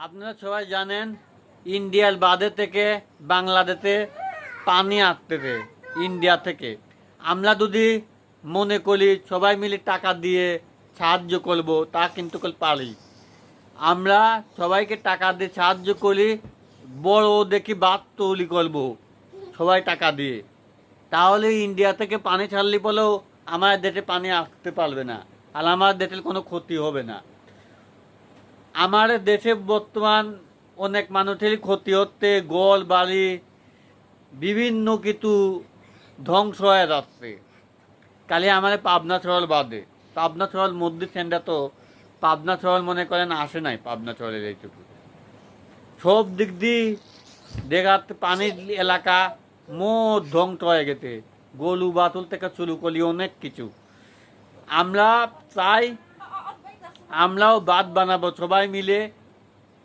আপনারা সবাই জানেন ইন্ডিয়ার বাদে থেকে বাংলাদেশে পানি আসতেছে ইন্ডিয়া থেকে। আমরা যদি মনে করি সবাই মিলে টাকা দিয়ে সাহায্য করব, তা কিন্তু পারি। আমরা সবাইকে টাকা দিয়ে সাহায্য করি, বড় দেখি বাঁধ তৈরি করব সবাই টাকা দিয়ে। তাহলে ইন্ডিয়া থেকে পানি ছাড়লে বলেও আমার দেশে পানি আসতে পারবে না, আর আমার দেশের কোনো ক্ষতি হবে না। আমার দেশে বর্তমান অনেক মানুষেরই ক্ষতি হচ্ছে, গোল বাড়ি বিভিন্ন কিছু ধ্বংস হয়ে যাচ্ছে। কালি আমার পাবনা শহর বাদে, পাবনা শহর মধ্যে সেন্ডা তো পাবনা শহর মনে করেন আসে নাই। পাবনা শহরের এইটুকু সব দিক দিয়ে দেখাতে পানির এলাকা মোট ধ্বংস হয়ে গেছে, গরু বাতুল থেকে শুরু করি অনেক কিছু। আমরা চাই আমরাও বাঁধ বানাবো সবাই মিলে,